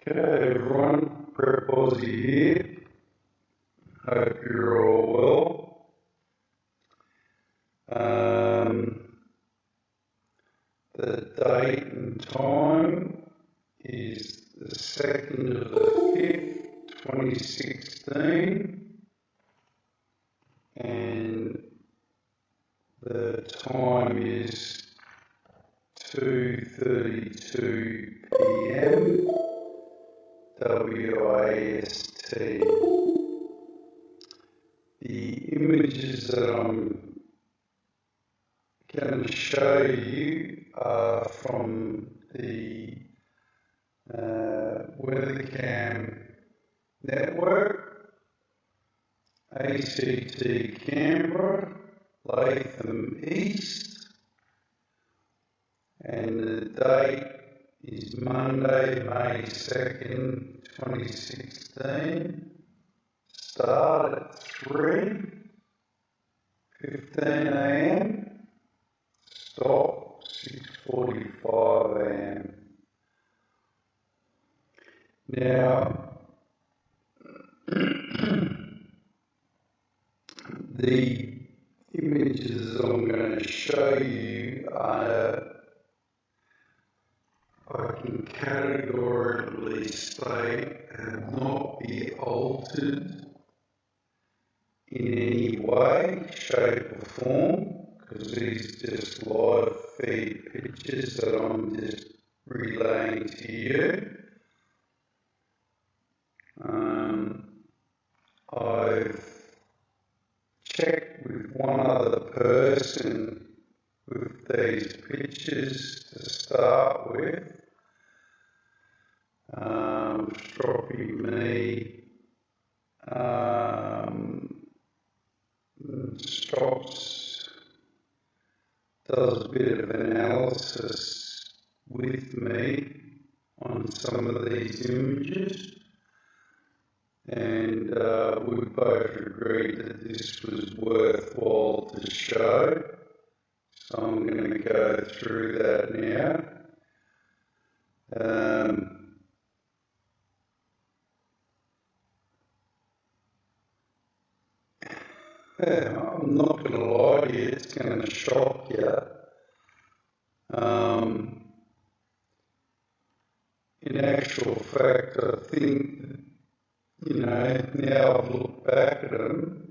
G'day everyone, Prep Aussie here. Hope you're all well. The date and time is the 2nd of the 5th, 2016, and the time is 2:32 p.m. WAST. The images that I'm going to show you are from the WeatherCam network, ACT Canberra, Latham East, and the date is Monday, May 2nd, 2016. Start at 3:15 a.m. Stop 6:45 a.m. Now, the images I'm going to show you are, I can categorically state, have not been altered in any way, shape or form, because these are just live feed pictures that I'm just relaying to you. I've checked with one other person with these pictures to start with. Dropping me stops, does a bit of analysis with me on some of these images, and we both agreed that this was worthwhile to show, so I'm going to go through that now. I'm not going to lie to you, it's going to shock you. In actual fact, I think, now I've looked back at them,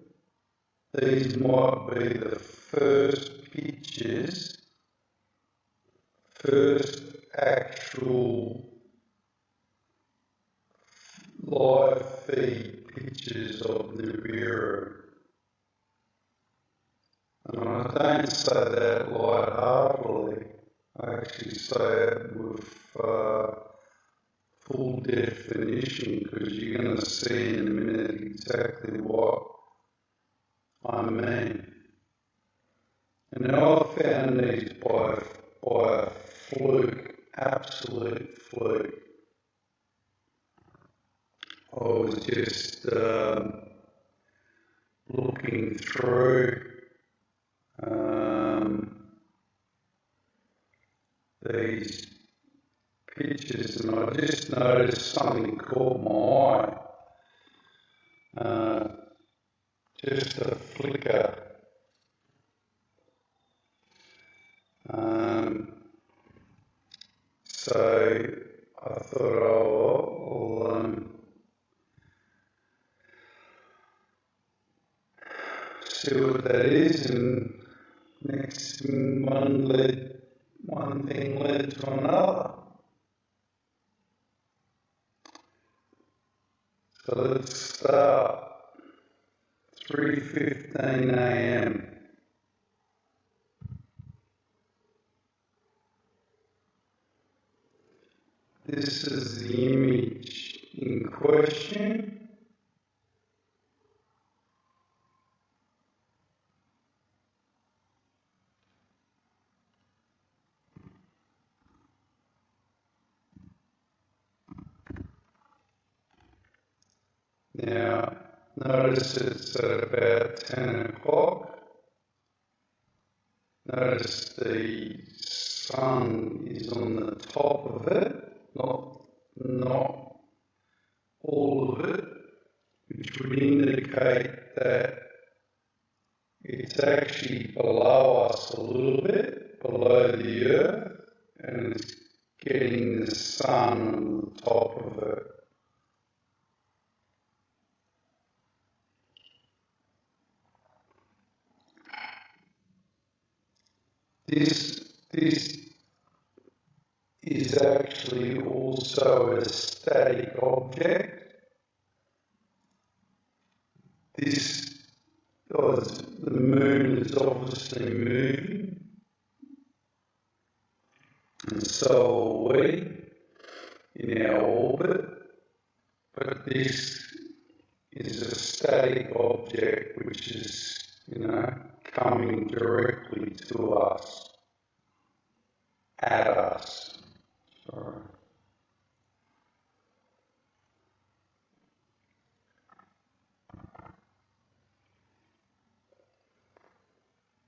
these might be the first pictures, first actual live feed pictures of Nibiru. And I don't say that lightheartedly, I actually say it with full definition, because you're going to see in a minute exactly what I mean. And now I found these by a fluke, absolute fluke. I was just looking through these pictures, and I just noticed something caught my eye, just a flicker. So I thought I'll see what that is, and next thing, one thing led to another. So let's start. 3:15 a.m. This is the image in question. Now, notice it's at about 10 o'clock. Notice the sun is on the top of it, not us a little bit below the Earth, and it's getting the sun on the top of it. This is actually also a static object. The moon is obviously moving, and so are we in our orbit, but this is a static object which is, coming directly to us, at us. Sorry.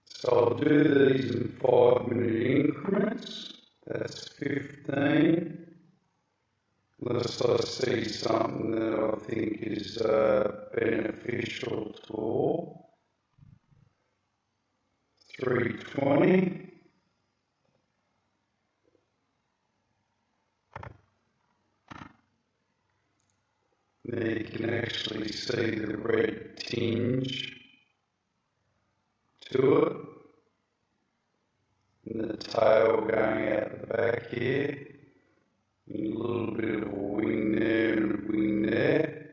So I'll do these in 5-minute increments. That's 15. Unless I see something that I think is beneficial to all. 320. There you can actually see the red tinge to it, and the tail going out the back here, and a little bit of a wing there and a wing there.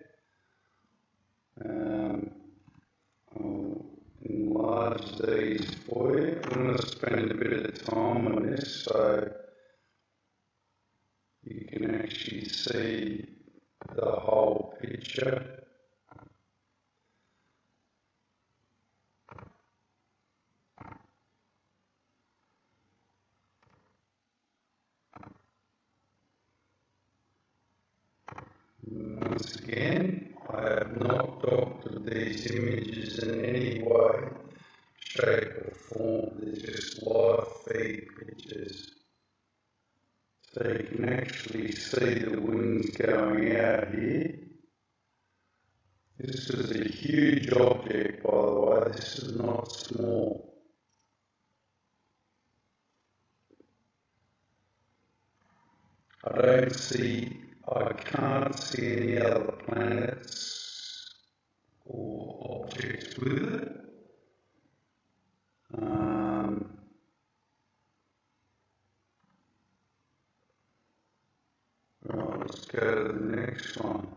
I'll enlarge these for you. I'm going to spend a bit of time on this so you can actually see the whole picture. Once again, I have not doctored these images in any way, shape or form. They're just live feed pictures. So you can actually see the wings going out here. This is a huge object, by the way. This is not small. I can't see any other planets or objects with it. Right, let's go to the next one.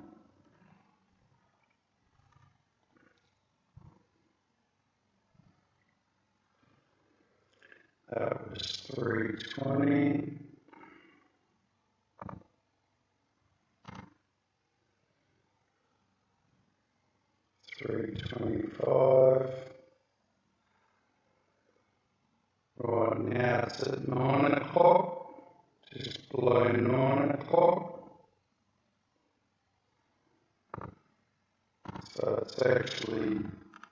That was 320. 325. Right, now it's at 9 o'clock, just below 9 o'clock. So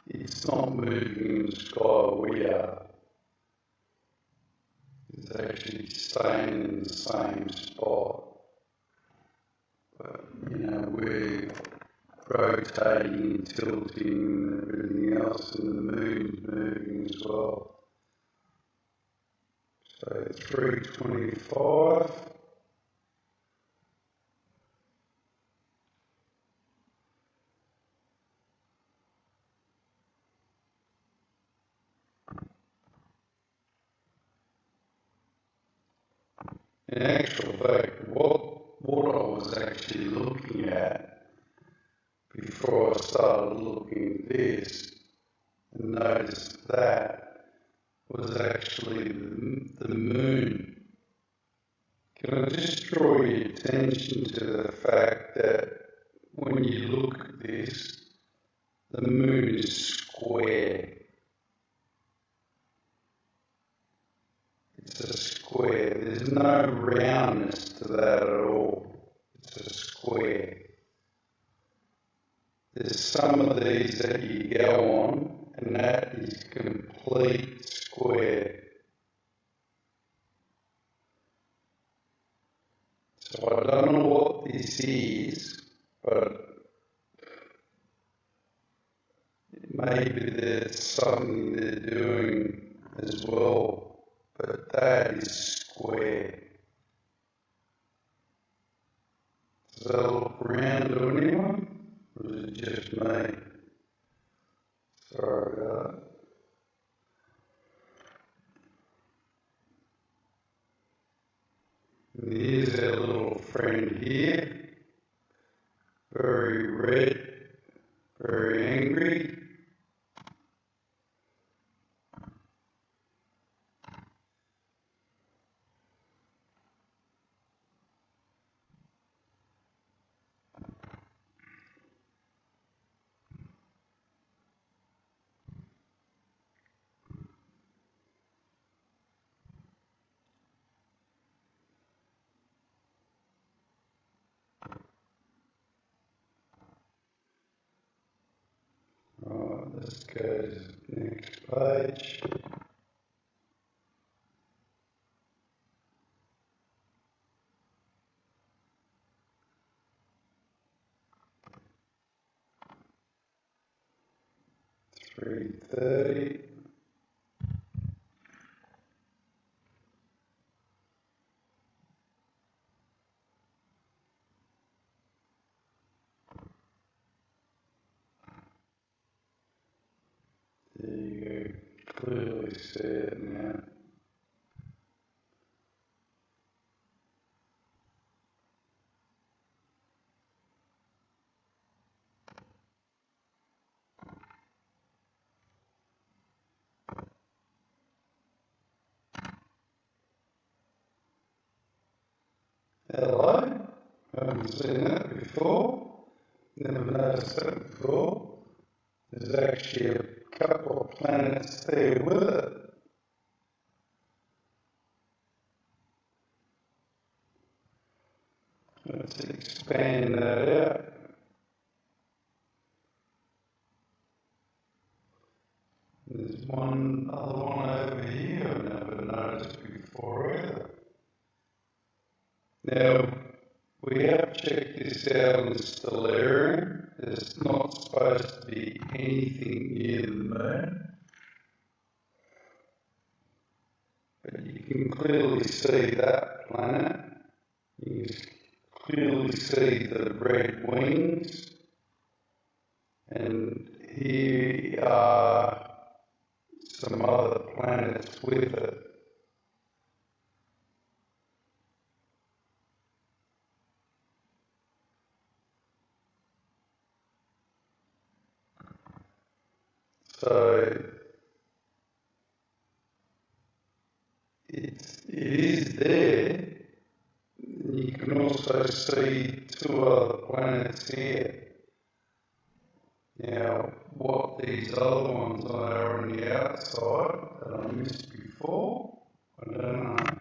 it's not moving in the sky, we are. It's actually staying in the same spot. But, we're rotating and tilting and everything else, and the moon's moving as well. So 325. In actual fact, what I was actually looking at before I started looking at this and noticed that was actually the moon. Can I just draw your attention to the fact that when you look at this, the moon is square. It's a square. There's no roundness to that at all. It's a square. There's some of these that you go on, and that is complete square. So I don't know what this is, but maybe there's something they're doing as well, but that is square. Does that look round to anyone, or is it just me? Sorry about that. And here's our little friend here, very red, very angry. Right, let's go to the next page. $3.30. There you go, clearly see it now. Hello, haven't seen that before, never noticed that before. There's actually a couple of planets there with it. Let's expand that out. There's one other one over here I've never noticed before either. Now, we have checked this out in Stellarium. There's not supposed to be anything near the moon, but you can clearly see that planet. You can clearly see the red wings, and here are some other planets with it. So it is there. You can also see two other planets here. Now, what these other ones are on the outside that I missed before, I don't know.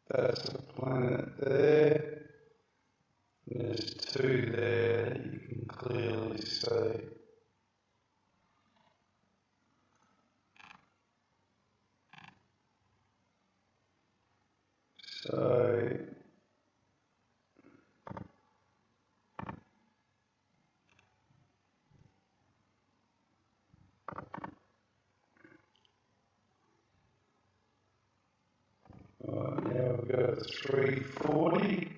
That's a planet there. And there's two there that you can clearly see. So now we've got 340,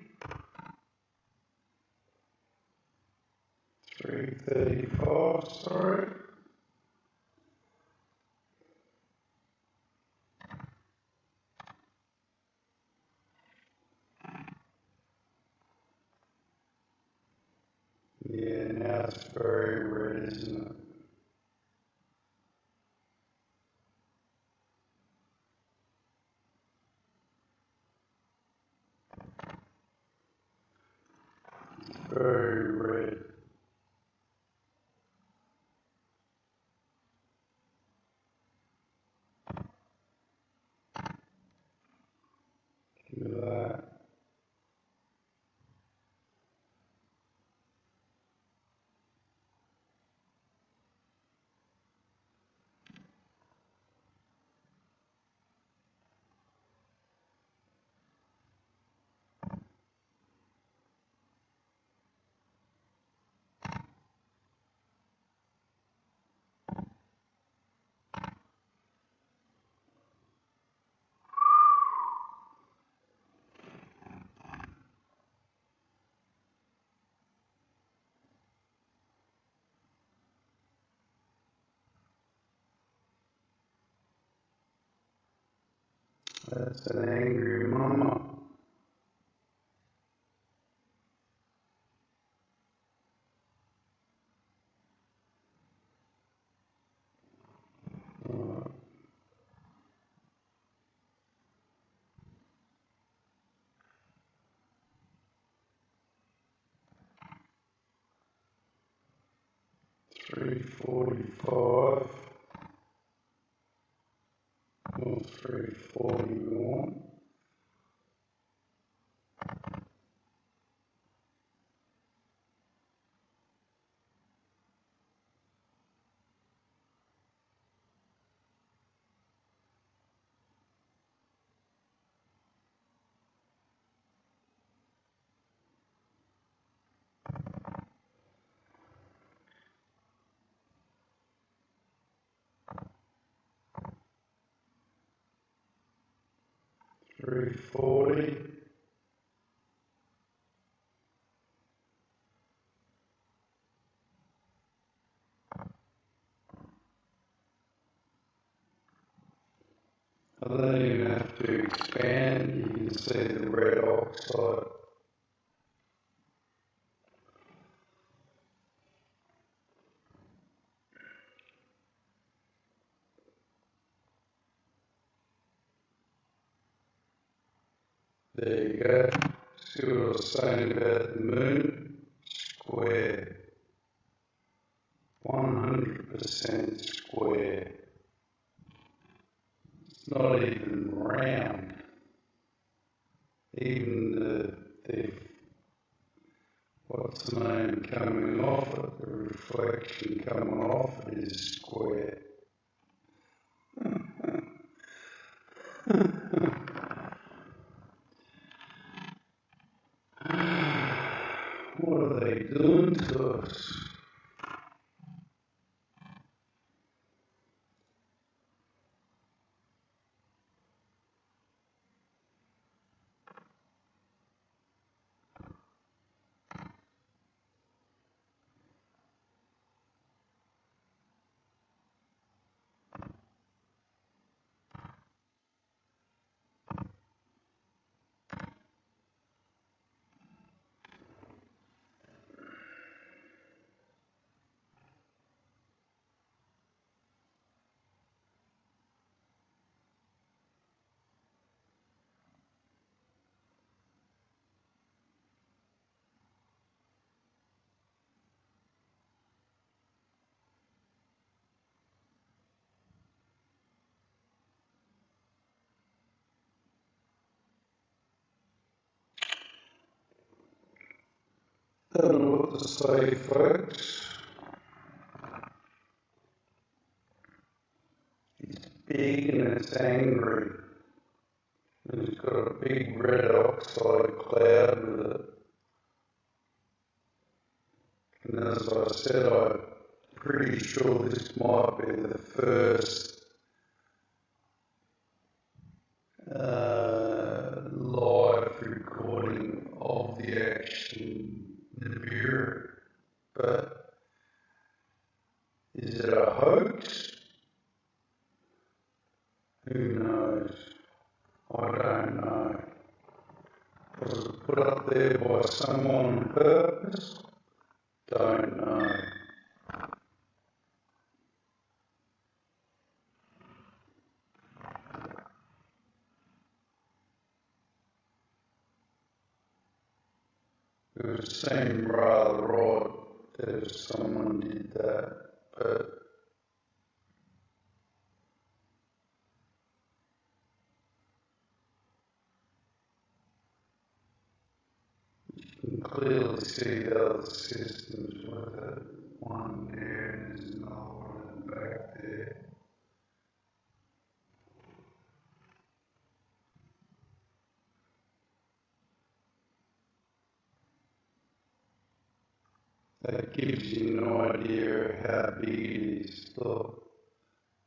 335, sorry. Yeah, now it's very red, isn't it? Very red. Look at that. That's an angry mama. Uh, 345 or 341. $3.40. I don't even have to expand. You can see the red oxide. There you go. See what I was saying about the moon? Square. 100% square. It's not even round. Even the what's the name coming off it, the reflection coming off it is square. What are they doing to us? Don't know what to say, folks. It's big and it's angry. And it's got a big red oxide cloud with it. And as I said, I'm pretty sure this might be the first live recording of the action Nibiru. But is it a hoax? Who knows? I don't know. Was it put up there by someone on purpose? Don't know. It would seem rather odd that if someone did that, but you can clearly see the other systems with it. One there and there's another one back there. That gives you an idea of how big it is. Look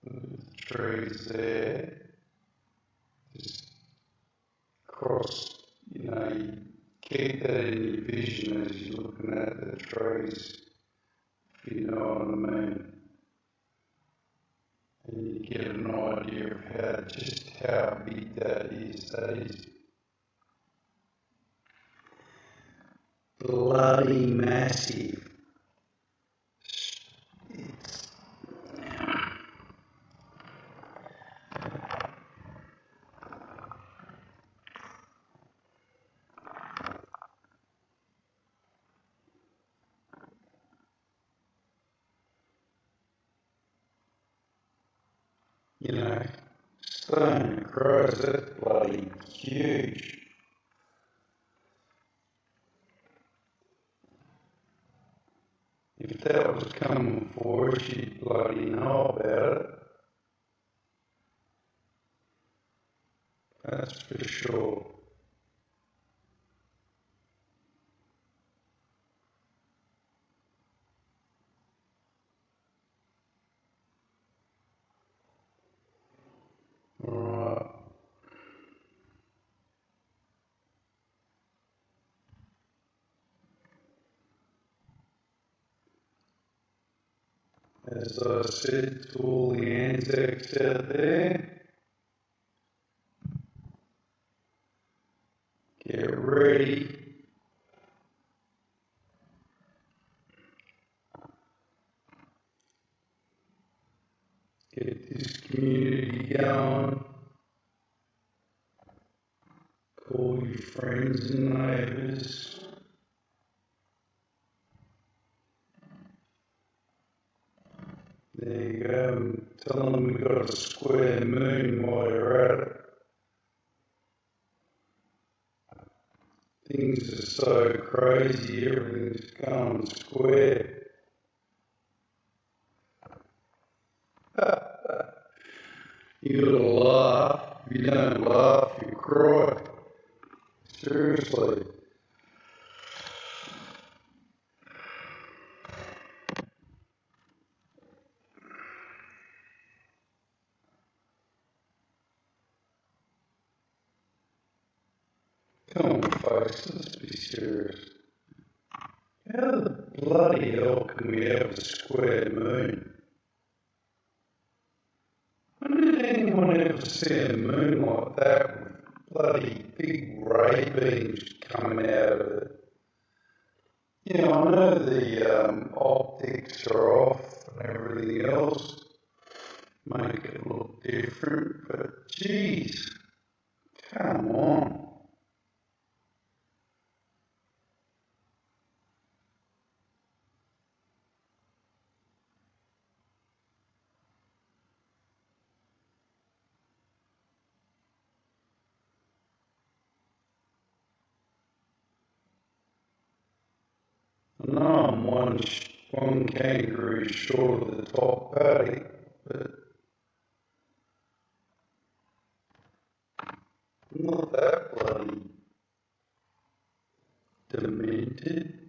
at the trees there. Just cross, you keep that in your vision as you're looking at the trees, if you know what I mean. and you get an idea of just how big that is. That is bloody massive. You know, stone crows, that's bloody huge. If that was coming for her, she'd bloody know about it. That's for sure. Alright. As I said to all the Anzacs out there, get ready. Get this community going. Call your friends and neighbours. There you go. Tell them we've got a square moon while you're at it. Things are so crazy, everything's going square. You gotta laugh. If you don't laugh, you cry. Seriously. Come on, folks, let's be serious. How the bloody hell can we have a square moon? When did anyone ever see a moon like that with bloody big ray beams coming out of it? Yeah, I know the optics are off and everything else make it look different, but geez, come on. I know I'm one kangaroo short of the top paddock, but I'm not that bloody demented.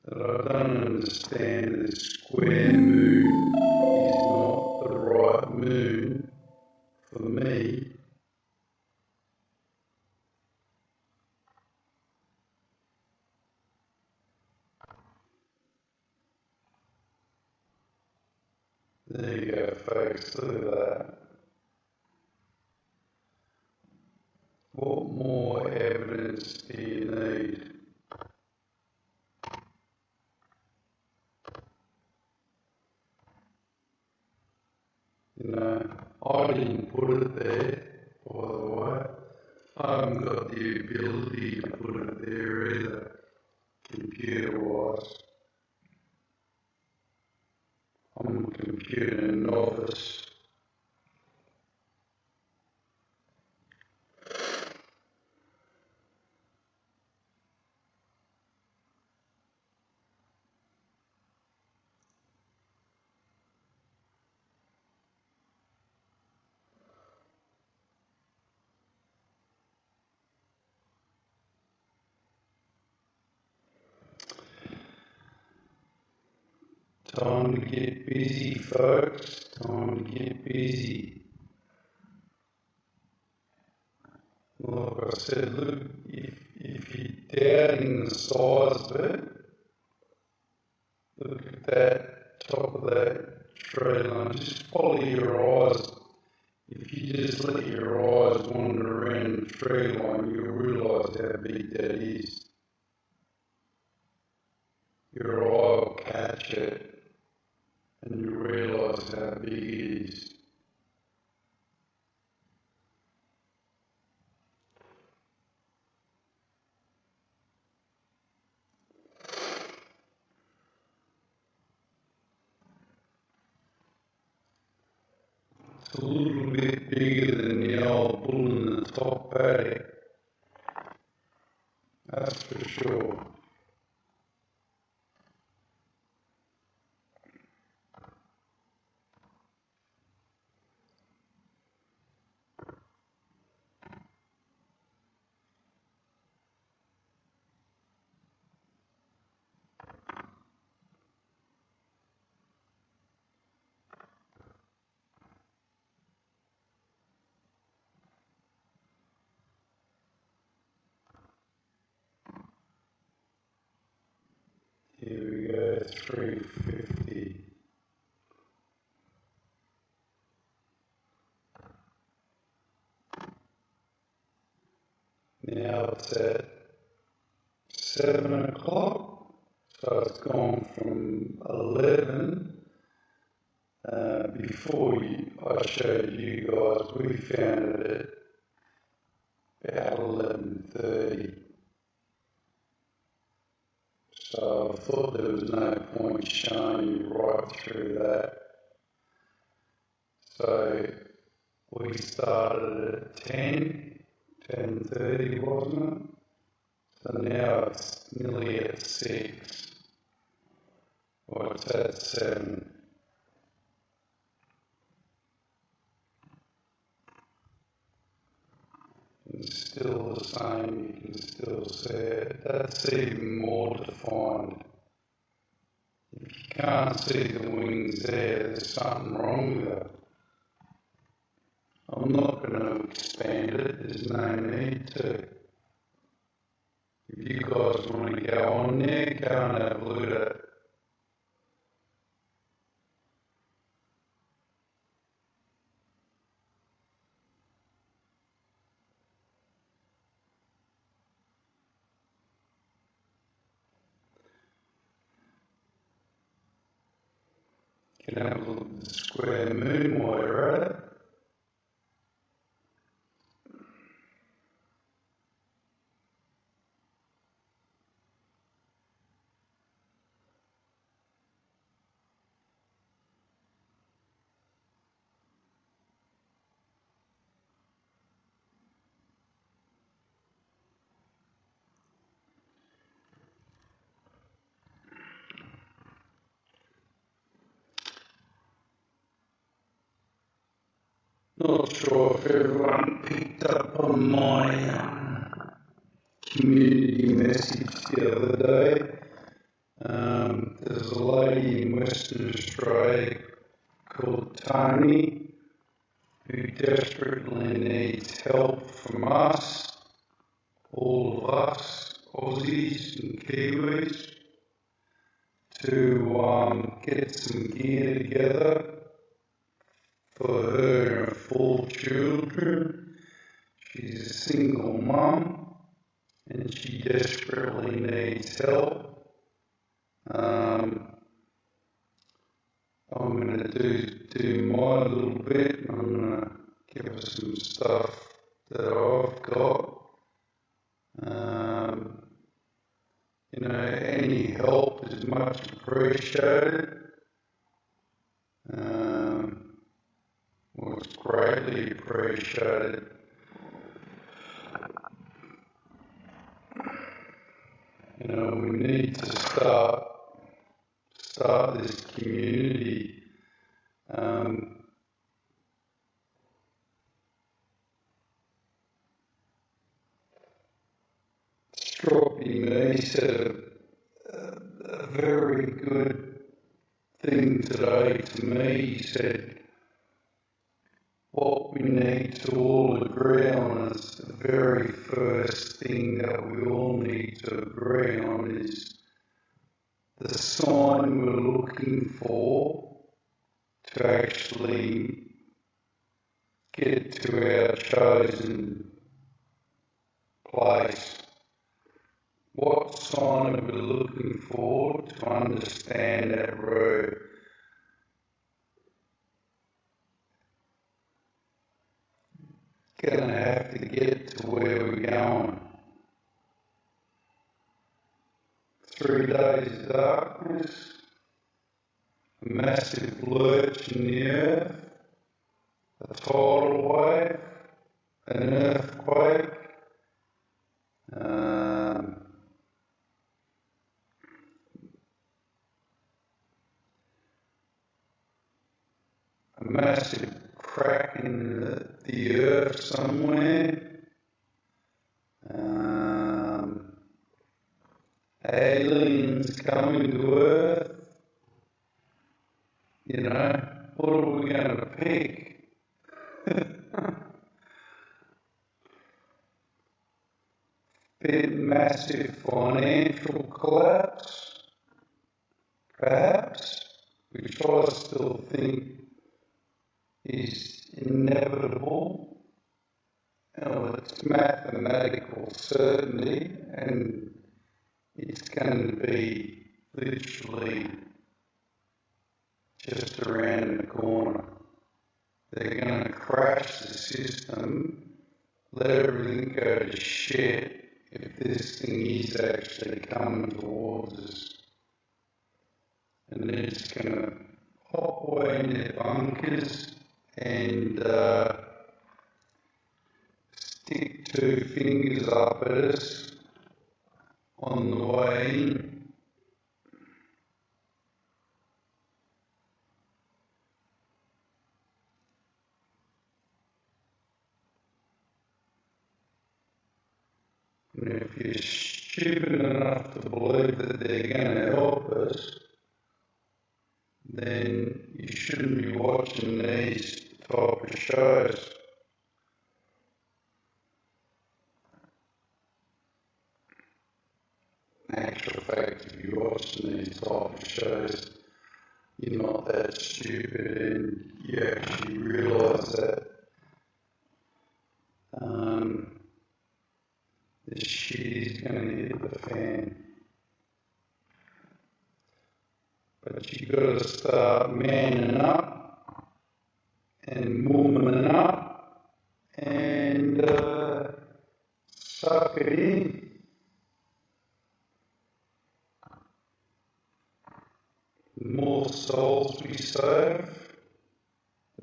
That I don't understand the square moon is not the right moon for me. There you go, folks, look at that. What more evidence do you need? You know, I didn't put it there, by the way. I haven't got the ability to put it there either, computer-wise. I'm a computer novice. Time to get busy, folks. Time to get busy. Like I said, look, if you doubting the size of it, look at that top of that tree line. Just follow your eyes. If you just let your eyes wander around the tree line, you'll realise how big that is. Your eye will catch it and you'll realise how big it is. It's a little bit bigger than the old bull in the top paddock, that's for sure. Here we go, 350. Now it's at 7 o'clock, so it's gone from 11. Before I showed you guys, we found it at about 11:30. So I thought there was no point showing you right through that. So we started at 10:30, wasn't it? So now it's nearly at 6. Or it's at 7. It's still the same, you can still see it. That's even more defined. If you can't see the wings there's something wrong with it. I'm not going to expand it, there's no need to. If you guys want to go on there, go and have a look at it. You can have a look at the square moon while you're at it. Not sure if everyone picked up on my community message the other day. There's a lady in Western Australia called Tony who desperately needs help from us, all of us, Aussies and Kiwis, to get some gear together for her and her 4 children. She's a single mum and she desperately needs help. I'm going to do my little bit. I'm going to give her some stuff that I've got. Any help is much appreciated. It's greatly appreciated. We need to start this community. Stroppy me said a very good thing today to me. He said, what we need to all agree on is the very first thing that we all need to to agree on is the sign we're looking for to actually get to our chosen place. What sign are we looking for to understand that road? Gonna have to get to where we're going. 3 days of darkness, a massive lurch in the earth, a tidal wave, an earthquake, a massive crack in the earth somewhere, aliens coming to Earth, what are we going to pick? Bit massive financial collapse, perhaps, which I still think is inevitable. It's mathematical certainty, and it's going to be literally just around the corner. They're going to crash the system, let everything go to shit if this thing is actually coming towards us. And they're just going to hop away in their bunkers and stick 2 fingers up at us on the way in. And if you're stupid enough to believe that they're going to help us, then you shouldn't be watching these type of shows. In actual fact, if you're watching these type of shows, you're not that stupid and you actually realise that this shit is going to hit the fan. But you got to start manning up and womaning up and suck it in. The more souls we save,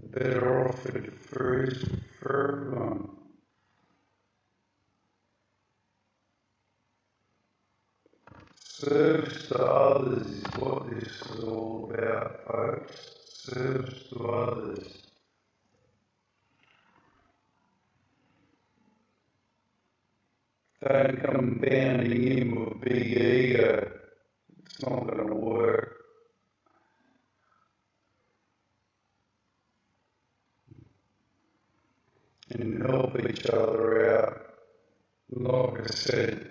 the better off it is for everyone. Service to others is what this is all about, folks. Service to others. Don't come bounding in with a big ego. It's not going to work. And help each other out. Like I said,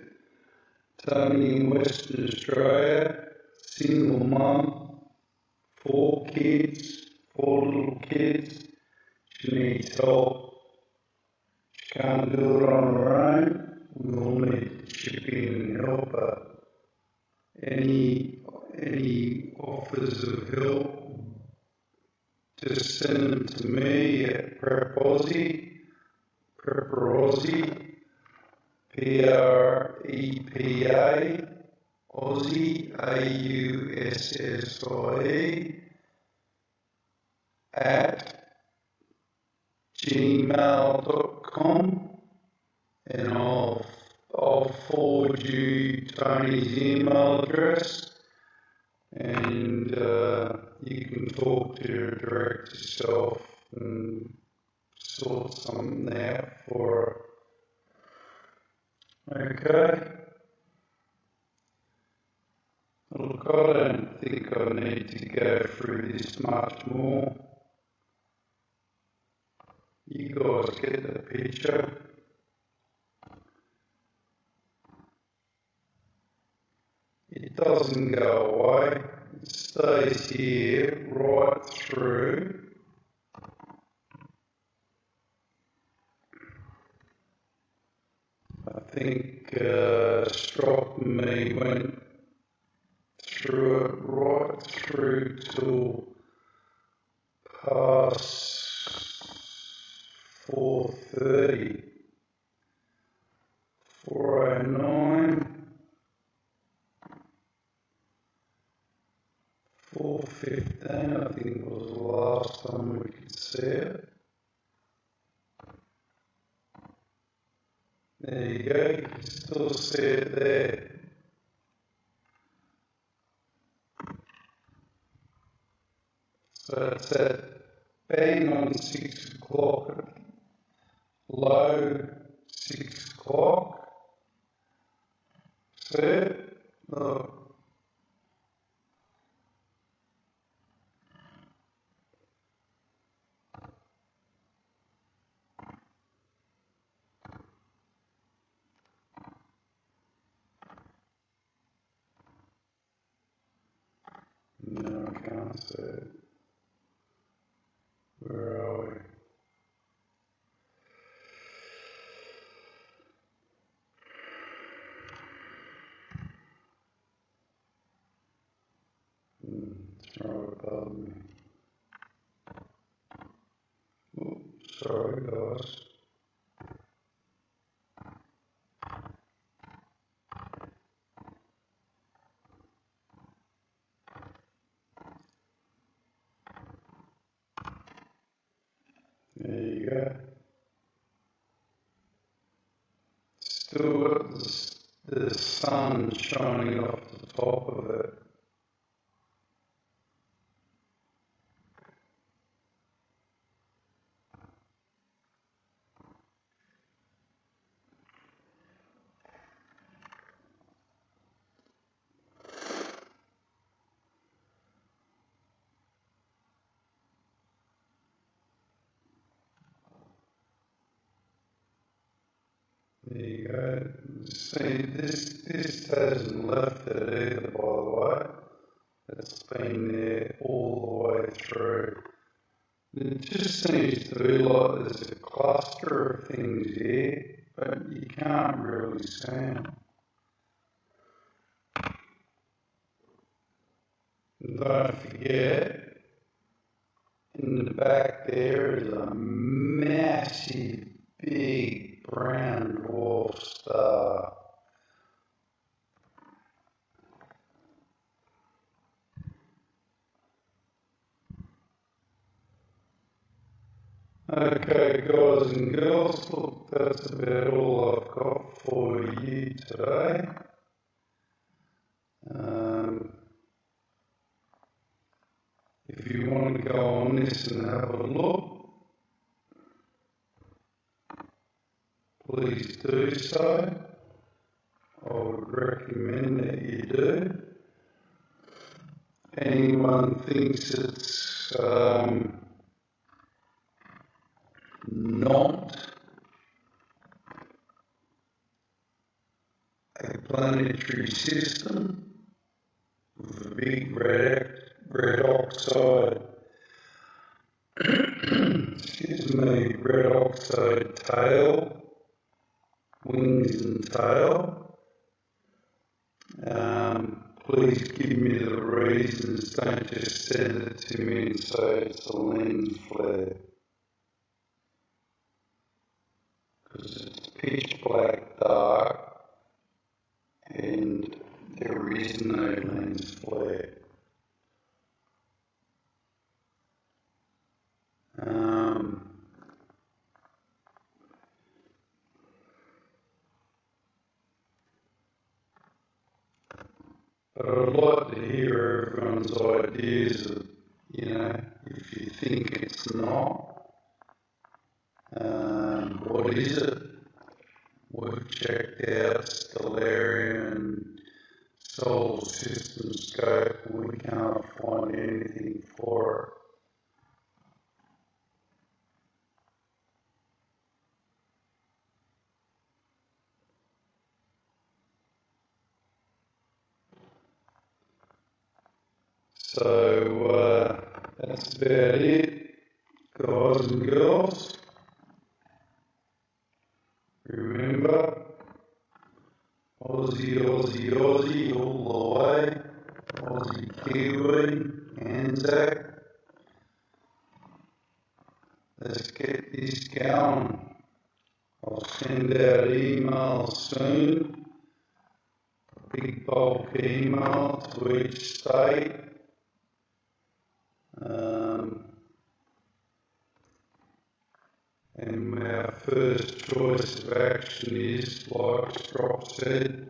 Tony in Western Australia, single mum, 4 kids, 4 little kids. She needs help. She can't do it on her own. We'll need to chip in and help her. Any offers of help, just send them to me at Prepaussie, PREPA, Aussie, AUSSIE, at gmail.com, and I'll forward you Tony's email address, and you can talk to her direct yourself and sort something out for her. Okay? Look, I don't think I need to go through this much more. You guys get the picture. it doesn't go away. It stays here right through. I think Stroke and me went through it right through till past 4:30, 4:09, 4:15 I think was the last time we could see it. There you go, you can still see it there. So it's at bang on 6 o'clock, low 6 o'clock. See it? Look. No, I can't see it. Where are we? It's right above me. Oh, sorry guys. There you go. Still got the sun shining off the top of it. There you go. See, this hasn't left it either, by the way. It's been there all the way through. It just seems to be like there's a cluster of things here, but you can't really see them. And don't forget, in the back there is a massive, big brown dwarf star. Okay, guys and girls, look, that's about all I've got for you today. If you want to go on this and have a look, please do so. I would recommend that you do. Anyone thinks it's not a planetary system with a big red oxide, excuse me, red oxide tail, wings and tail, please give me the reasons, don't just send it to me and say it's a lens flare, because it's pitch black dark and there is no lens flare. But I'd like to hear everyone's ideas of, if you think it's not, what is it? We've checked out Stellarium, Solar System Scope, we can't find anything for it. So that's about it, guys and girls. Remember, Aussie, Aussie, Aussie all the way. Aussie, Kiwi, Anzac. Let's get this going. I'll send out emails soon. Big bulk email to each state. And our first choice of action is, like Strop said,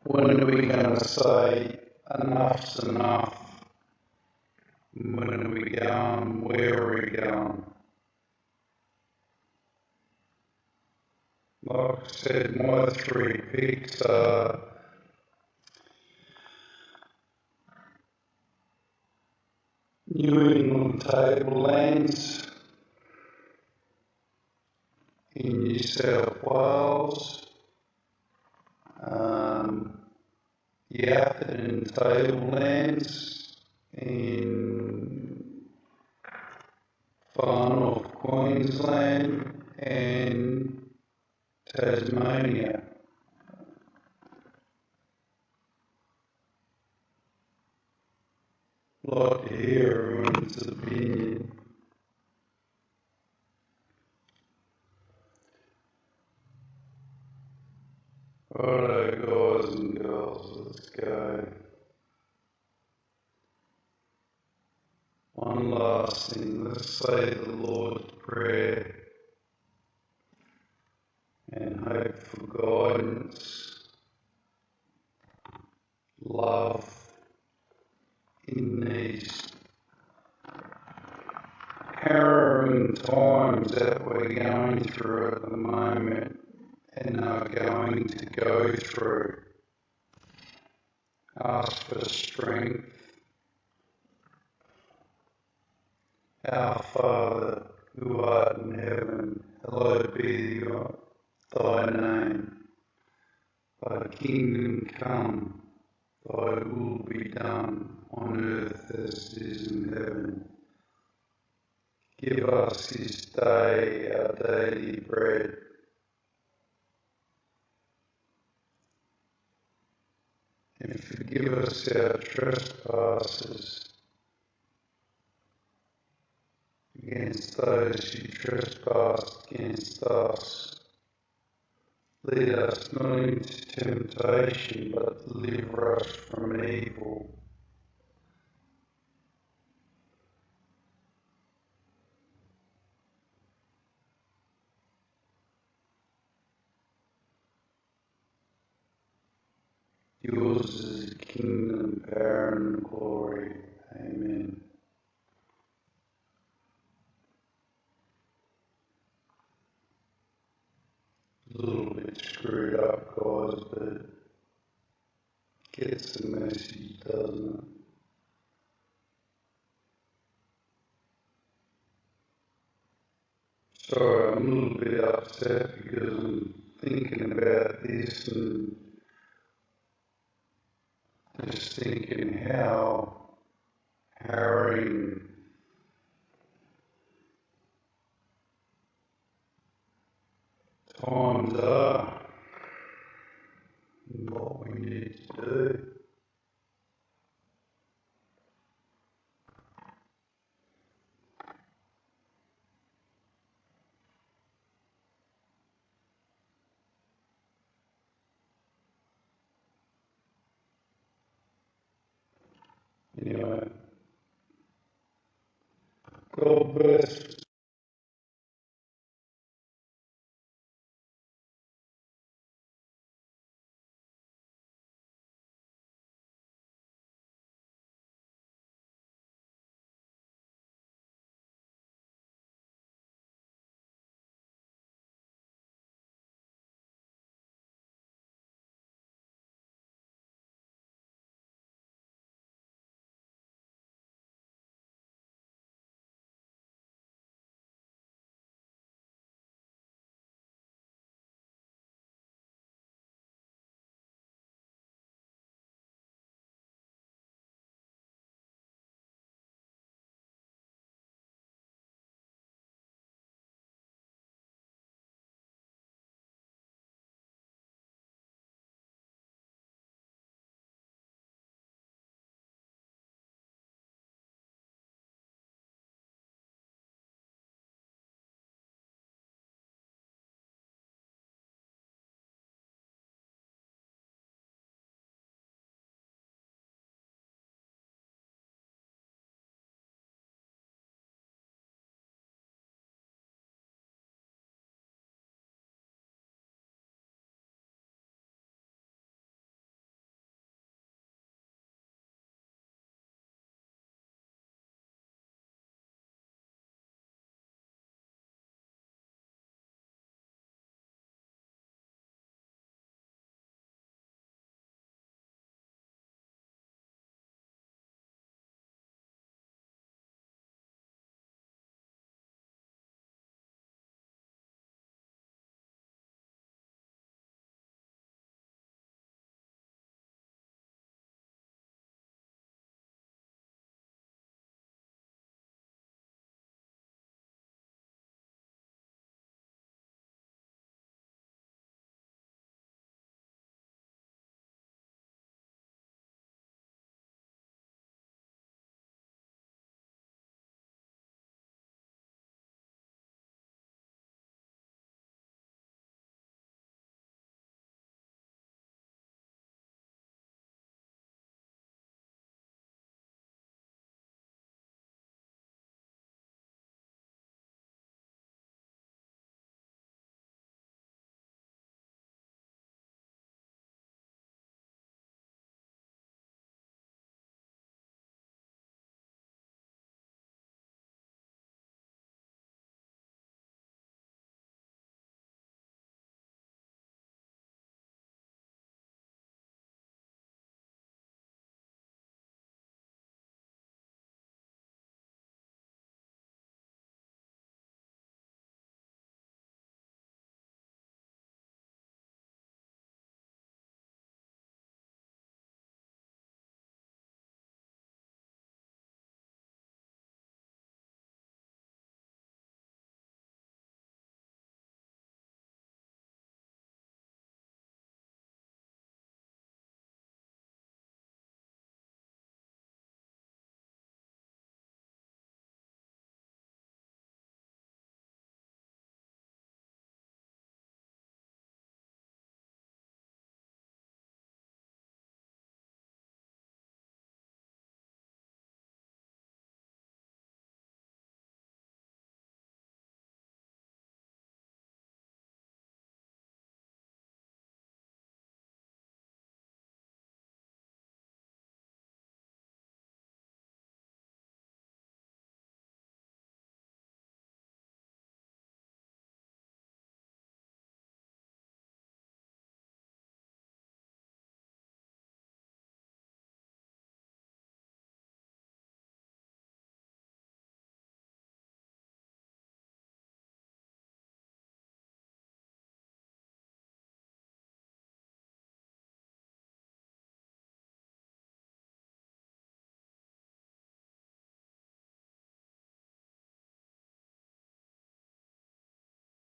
when are we going to say enough's enough? When are we going? Where are we going? Like I said, my 3 picks are New England tablelands in New South Wales, the Atherton tablelands in far north Queensland and Tasmania. I'd like to hear everyone's opinion. Righto, guys and girls, let's go. One last thing, let's say the Lord's Prayer and hope for guidance, love in these harrowing times that we're going through at the moment and are going to go through. Ask for strength. Our Father, who art in heaven, hallowed be thy name. Thy kingdom come, thy will be done on earth as it is in heaven. Give us this day our daily bread. And forgive us our trespasses against those who trespass against us. Lead us not into temptation, but deliver us from evil. Yours is the kingdom, power, and glory. Amen. A little bit screwed up, guys, but gets the message, doesn't it? Sorry, I'm a little bit upset because I'm thinking about this and just thinking how harrowing times are and what we need to do. Anyway, God bless.